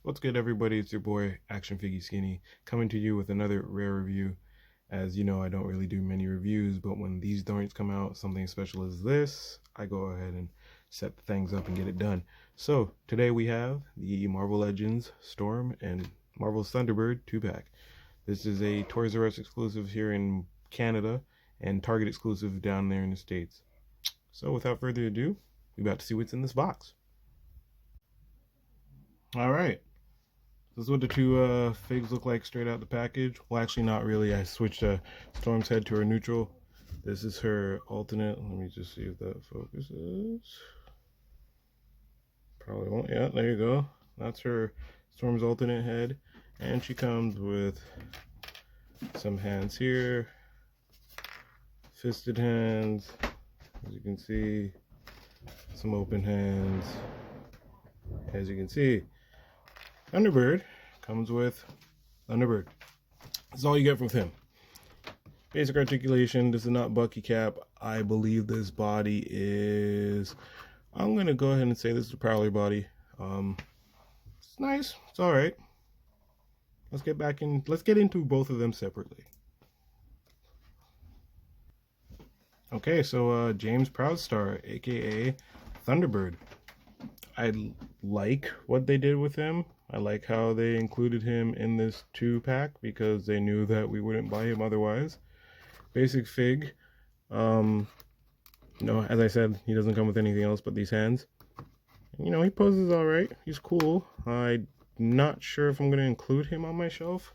What's good, everybody? It's your boy Actionfiggyskinny coming to you with another rare review. As you know, I don't really do many reviews, but when these joints come out, something special as this, I go ahead and set things up and get it done. So today we have the Marvel Legends Storm and Marvel's Thunderbird 2-pack. This is a Toys R Us exclusive here in Canada and Target exclusive down there in the States. So without further ado, we're about to see what's in this box. All right. This is what the two figs look like straight out the package. Well, actually not really. I switched Storm's head to her neutral. This is her alternate. Let me just see if that focuses. Probably won't. Yeah, there you go. That's her Storm's alternate head. And she comes with some hands here. Fisted hands. As you can see. Some open hands. As you can see. Thunderbird comes with Thunderbird. That's all you get from him. Basic articulation. This is not Bucky cap. I believe this body is... I'm going to go ahead and say this is a Prowler body. It's nice. It's alright. Let's get into both of them separately. Okay, so James Proudstar, aka Thunderbird. I like what they did with him. I like how they included him in this 2-pack because they knew that we wouldn't buy him otherwise. Basic fig. As I said, he doesn't come with anything else but these hands. He poses alright. He's cool. I'm not sure if I'm going to include him on my shelf.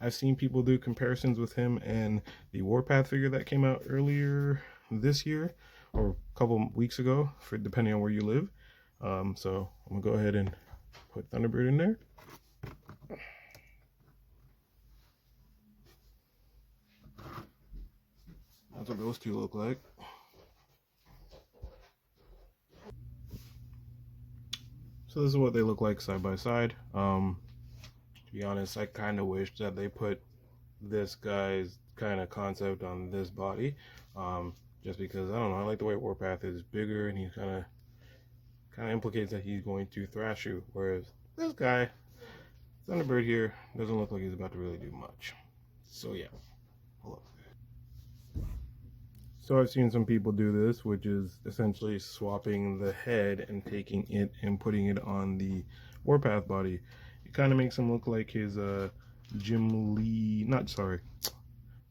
I've seen people do comparisons with him and the Warpath figure that came out earlier this year or a couple weeks ago, depending on where you live. So I'm gonna go ahead and put Thunderbird in there. That's what those two look like. So this is what they look like side by side. To be honest, I kind of wish that they put this guy's kind of concept on this body. Just because, I don't know, I like the way Warpath is bigger and he's kind of implicates that he's going to thrash you, whereas this guy, Thunderbird here, doesn't look like he's about to really do much. So yeah, hold up. So I've seen some people do this, which is essentially swapping the head and taking it and putting it on the Warpath body. It kind of makes him look like his Rob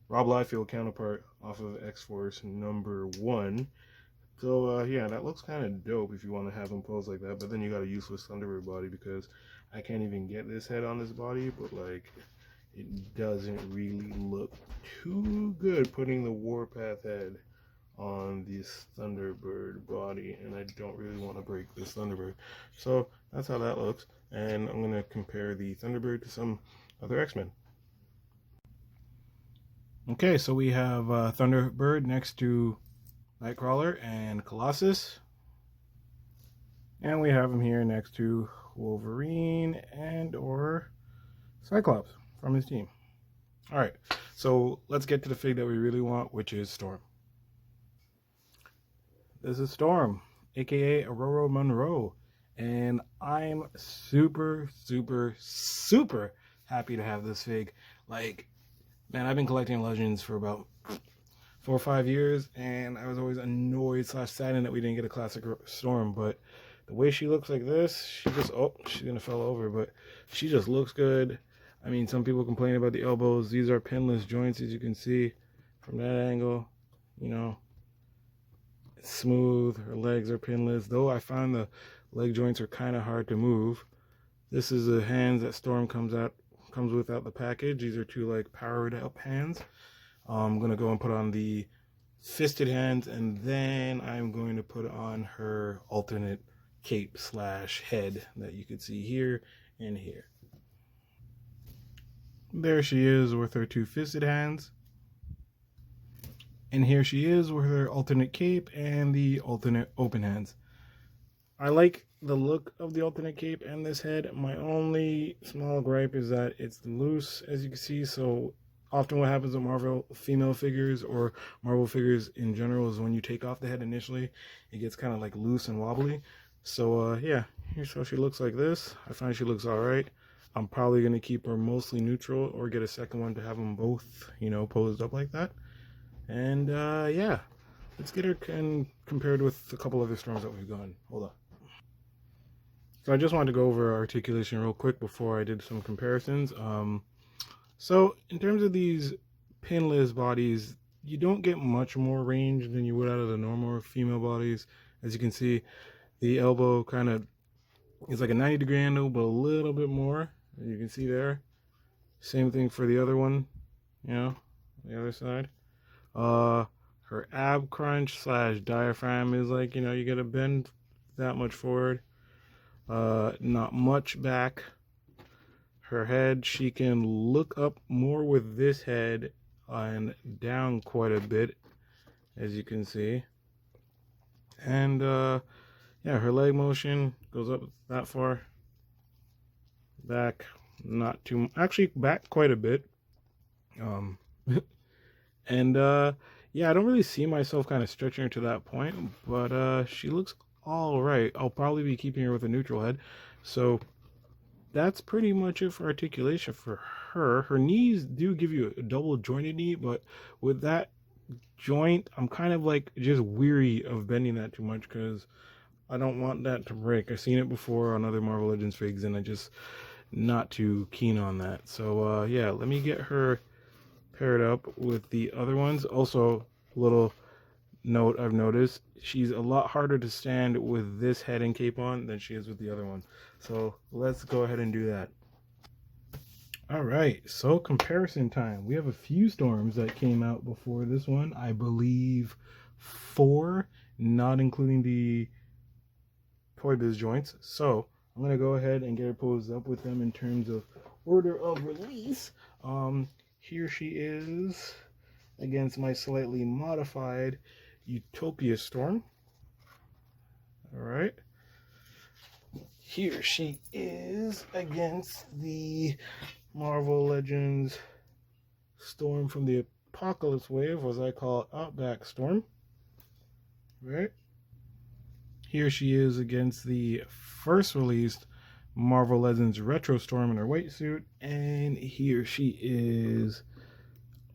Liefeld counterpart off of X-Force #1. So, yeah, that looks kind of dope if you want to have him pose like that. But then you got a useless Thunderbird body because I can't even get this head on this body. But, like, it doesn't really look too good putting the Warpath head on this Thunderbird body. And I don't really want to break this Thunderbird. So, that's how that looks. And I'm going to compare the Thunderbird to some other X-Men. Okay, so we have Thunderbird next to Nightcrawler and Colossus, and we have him here next to Wolverine and or Cyclops from his team. All right, so let's get to the fig that we really want, which is Storm. This is Storm, aka Aurora Monroe, and I'm super happy to have this fig. Like, man, I've been collecting Legends for about 4 or 5 years, and I was always annoyed / saddened that we didn't get a classic Storm. But the way she looks like this, she's gonna fall over, but she just looks good. I mean, some people complain about the elbows. These are pinless joints, as you can see from that angle. It's smooth. Her legs are pinless, though I find the leg joints are kind of hard to move. This is the hands that Storm comes with out the package. These are two like powered up hands. I'm going to go and put on the fisted hands, and then I'm going to put on her alternate cape / head that you can see here and here. There she is with her two fisted hands. And here she is with her alternate cape and the alternate open hands. I like the look of the alternate cape and this head. My only small gripe is that it's loose, as you can see, so often what happens with Marvel female figures or Marvel figures in general is when you take off the head initially, it gets kind of like loose and wobbly. So yeah, Here's how she looks like this. I find she looks all right. I'm probably going to keep her mostly neutral or get a second one to have them both, you know, posed up like that. And yeah, let's get her compared with a couple other storms that we've gone. Hold on. So I just wanted to go over articulation real quick before I did some comparisons. So in terms of these pinless bodies, you don't get much more range than you would out of the normal female bodies. As you can see, the elbow kind of is like a 90-degree angle, but a little bit more. As you can see there. Same thing for the other one, you know, the other side. Her ab crunch / diaphragm is like, you know, you gotta bend that much forward. Not much back. Her head, she can look up more with this head and down quite a bit, as you can see. And yeah, her leg motion goes up that far. Back, not too, actually back quite a bit. And yeah, I don't really see myself kind of stretching her to that point, but she looks all right. I'll probably be keeping her with a neutral head. So that's pretty much it for articulation for her. Her knees do give you a double jointed knee, but with that joint, I'm kind of like just weary of bending that too much because I don't want that to break. I've seen it before on other Marvel Legends figs, and I just not too keen on that. So yeah, let me get her paired up with the other ones. Also, little note I've noticed, she's a lot harder to stand with this head and cape on than she is with the other one. So let's go ahead and do that. All right, so comparison time. We have a few storms that came out before this one. I believe 4, not including the Toy Biz joints. So I'm gonna go ahead and get her posed up with them in terms of order of release. Here she is against my slightly modified Utopia Storm. All right. Here she is against the Marvel Legends Storm from the Apocalypse Wave, as I call it, Outback Storm. Right. Here she is against the first released Marvel Legends Retro Storm in her white suit, and here she is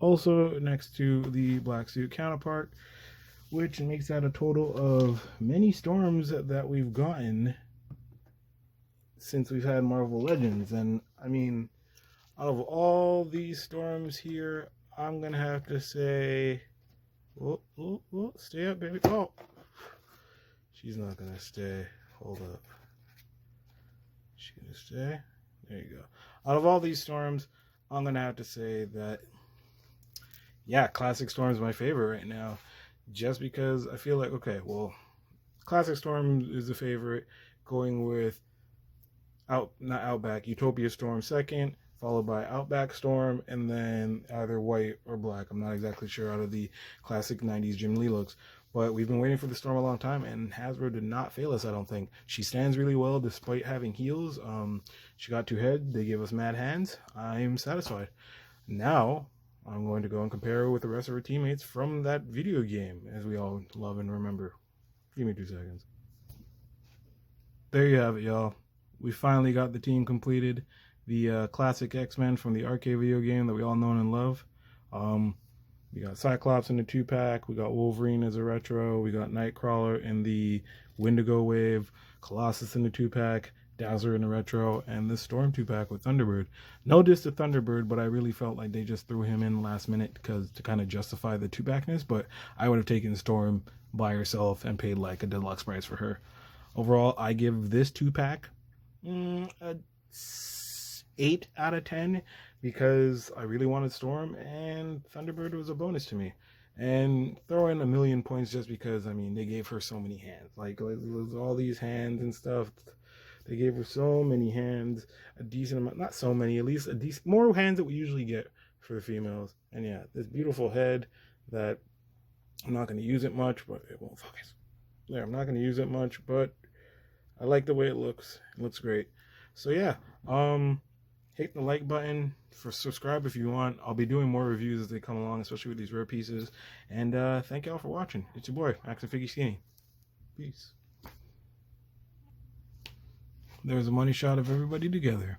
also next to the black suit counterpart, which makes that a total of many storms that we've gotten since we've had Marvel Legends. And I mean, out of all these storms here, I'm gonna have to say, stay up, baby. Oh, she's not gonna stay. Hold up. She's gonna stay. There you go. Out of all these storms, I'm gonna have to say that, yeah, Classic Storm is my favorite right now. Just because I feel like, okay, well, Classic Storm is the favorite, going with not Outback, Utopia Storm second, followed by Outback Storm, and then either white or black. I'm not exactly sure out of the classic 90s Jim Lee looks. But we've been waiting for the Storm a long time, and Hasbro did not fail us, I don't think. She stands really well despite having heels. She got 2 heads. They gave us mad hands. I'm satisfied. Now, I'm going to go and compare her with the rest of her teammates from that video game, as we all love and remember. Give me 2 seconds. There you have it, y'all. We finally got the team completed. The classic X-Men from the arcade video game that we all know and love. We got Cyclops in the 2-pack. We got Wolverine as a retro. We got Nightcrawler in the Wendigo Wave. Colossus in the 2-pack. Dazzler in the retro. And the Storm 2-pack with Thunderbird. No diss to Thunderbird, but I really felt like they just threw him in last minute because to kind of justify the 2-packness. But I would have taken Storm by herself and paid like a deluxe price for her. Overall, I give this 2-pack a 8 out of 10 because I really wanted Storm and Thunderbird was a bonus to me. And throw in a million points just because, I mean, they gave her so many hands. Like all these hands and stuff. They gave her so many hands, a decent amount, not so many, at least a decent, more hands that we usually get for the females. And yeah, this beautiful head that I'm not going to use it much, but it won't focus. There, I'm not going to use it much, but I like the way it looks. It looks great. So yeah, hit the like button, subscribe if you want. I'll be doing more reviews as they come along, especially with these rare pieces. And thank y'all for watching. It's your boy, Actionfiggyskinny. Peace. there's a money shot of everybody together.